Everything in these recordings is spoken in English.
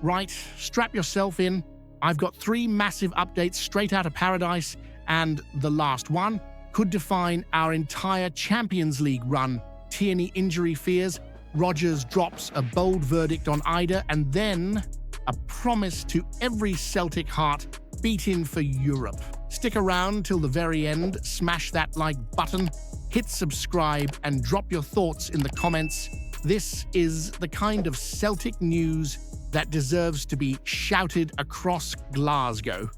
Right, strap yourself in. I've got 3 massive updates straight out of Paradise, and the last one could define our entire Champions League run. Tierney injury fears, Rodgers drops a bold verdict on Idah, and then a promise to every Celtic heart: beat in for Europe. Stick around till the very end, smash that like button, hit subscribe, and drop your thoughts in the comments. This is the kind of Celtic news that deserves to be shouted across Glasgow.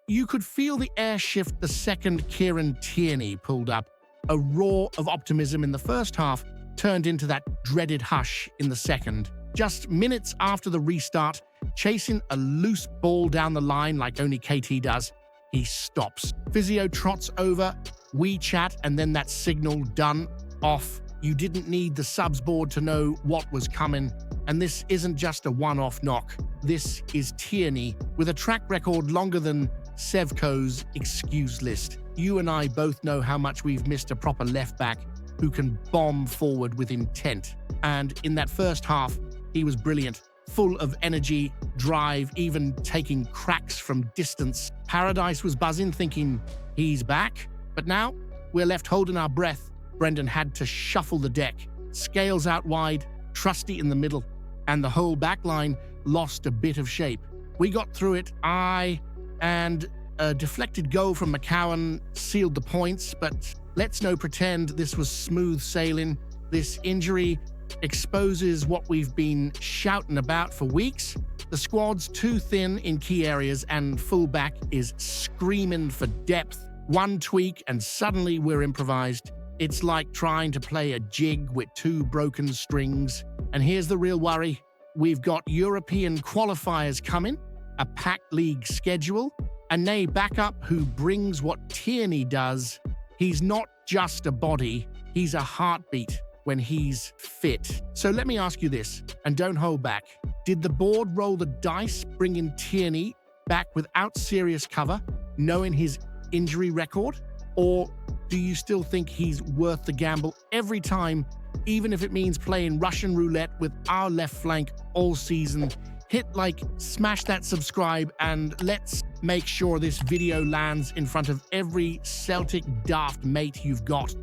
You could feel the air shift the second Kieran Tierney pulled up. A roar of optimism in the first half turned into that dreaded hush in the second. Just minutes after the restart, chasing a loose ball down the line like only KT does, he stops. Physio trots over, we chat, and then that signal done, off. You didn't need the subs board to know what was coming. And this isn't just a one-off knock. This is Tierney with a track record longer than Sevco's excuse list. You and I both know how much we've missed a proper left-back who can bomb forward with intent. And in that first half, he was brilliant, full of energy, drive, even taking cracks from distance. Paradise was buzzing, thinking he's back. But now we're left holding our breath. Brendan had to shuffle the deck. Scales out wide, Trusty in the middle, and the whole back line lost a bit of shape. We got through it, and a deflected goal from McCowan sealed the points, but let's no pretend this was smooth sailing. This injury exposes what we've been shouting about for weeks. The squad's too thin in key areas, and fullback is screaming for depth. One tweak and suddenly we're improvised. It's like trying to play a jig with 2 broken strings. And here's the real worry. We've got European qualifiers coming, a packed league schedule, a Nay backup who brings what Tierney does. He's not just a body, he's a heartbeat when he's fit. So let me ask you this, and don't hold back. Did the board roll the dice bringing Tierney back without serious cover, knowing his injury record? Or do you still think he's worth the gamble every time, even if it means playing Russian roulette with our left flank all season? Hit like, smash that subscribe, and let's make sure this video lands in front of every Celtic daft mate you've got.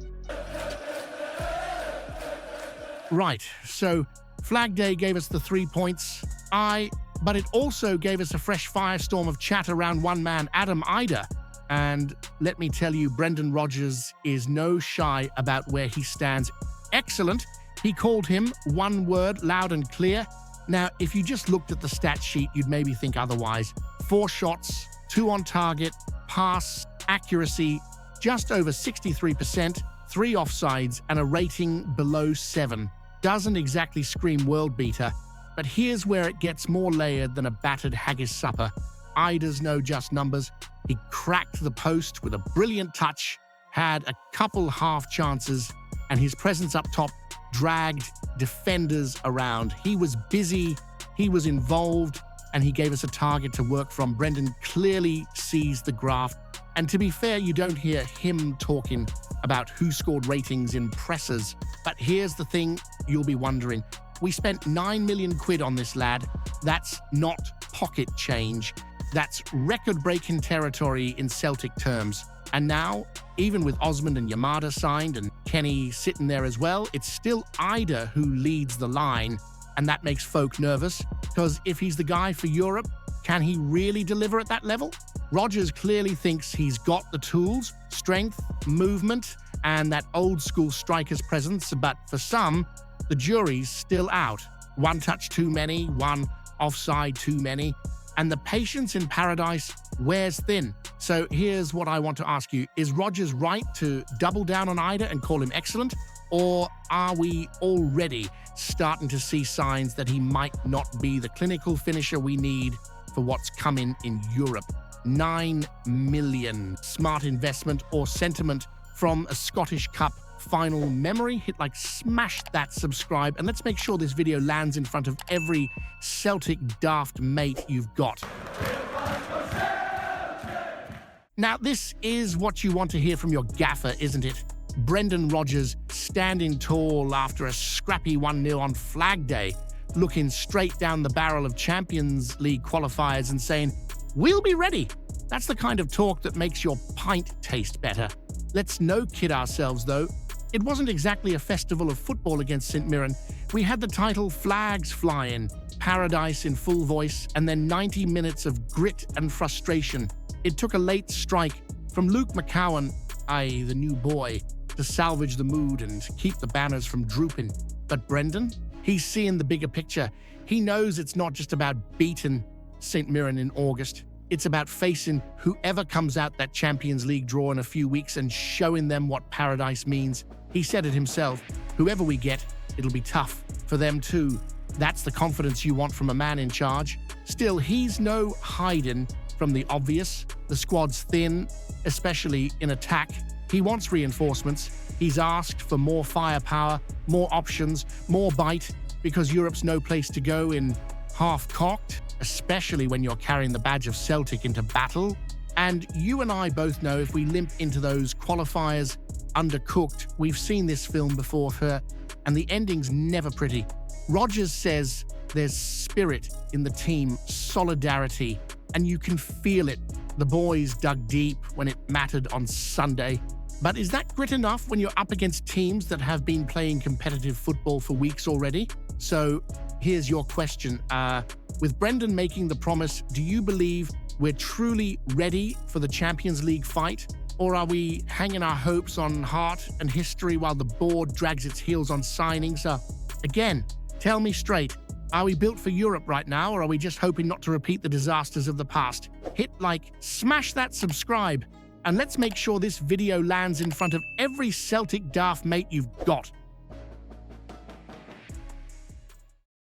Right, so Flag Day gave us the 3 points. But it also gave us a fresh firestorm of chat around one man, Adam Idah. And let me tell you, Brendan Rodgers is no shy about where he stands. Excellent. He called him one word, loud and clear. Now, if you just looked at the stat sheet, you'd maybe think otherwise. 4 shots, 2 on target, pass, accuracy, just over 63%, 3 offsides, and a rating below 7. Doesn't exactly scream world beater, but here's where it gets more layered than a battered haggis supper. Idah's no just numbers. He cracked the post with a brilliant touch, had a couple half chances, and his presence up top dragged defenders around. He was busy, he was involved, and he gave us a target to work from. Brendan clearly sees the graft. And to be fair, you don't hear him talking about who scored ratings in pressers. But here's the thing you'll be wondering. We spent 9 million quid on this lad. That's not pocket change. That's record-breaking territory in Celtic terms. And now, even with Osmond and Yamada signed and Kenny sitting there as well, it's still Idah who leads the line. And that makes folk nervous, because if he's the guy for Europe, can he really deliver at that level? Rodgers clearly thinks he's got the tools, strength, movement, and that old-school striker's presence, but for some, the jury's still out. 1 touch too many, 1 offside too many, and the patience in Paradise wears thin. So here's what I want to ask you. Is Rodgers right to double down on Idah and call him excellent? Or are we already starting to see signs that he might not be the clinical finisher we need for what's coming in Europe? 9 million. Smart investment or sentiment from a Scottish Cup final memory? Hit like, smash that subscribe, and let's make sure this video lands in front of every Celtic daft mate you've got. Now, this is what you want to hear from your gaffer, isn't it? Brendan Rodgers standing tall after a scrappy 1-0 on Flag Day, looking straight down the barrel of Champions League qualifiers and saying, "We'll be ready." That's the kind of talk that makes your pint taste better. Let's no kid ourselves, though. It wasn't exactly a festival of football against St Mirren. We had the title Flags Flying, Paradise in full voice, and then 90 minutes of grit and frustration. It took a late strike from Luke McCowan, i.e. the new boy, to salvage the mood and keep the banners from drooping. But Brendan? He's seeing the bigger picture. He knows it's not just about beating St Mirren in August. It's about facing whoever comes out that Champions League draw in a few weeks and showing them what paradise means. He said it himself. Whoever we get, it'll be tough for them too. That's the confidence you want from a man in charge. Still, he's no hiding from the obvious. The squad's thin, especially in attack. He wants reinforcements. He's asked for more firepower, more options, more bite, because Europe's no place to go in half-cocked, especially when you're carrying the badge of Celtic into battle. And you and I both know if we limp into those qualifiers undercooked, we've seen this film before her, and the ending's never pretty. Rodgers says there's spirit in the team, solidarity, and you can feel it. The boys dug deep when it mattered on Sunday. But is that grit enough when you're up against teams that have been playing competitive football for weeks already? So here's your question. With Brendan making the promise, do you believe we're truly ready for the Champions League fight? Or are we hanging our hopes on heart and history while the board drags its heels on signings? Again, tell me straight. Are we built for Europe right now, or are we just hoping not to repeat the disasters of the past? Hit like, smash that subscribe, and let's make sure this video lands in front of every Celtic daft mate you've got.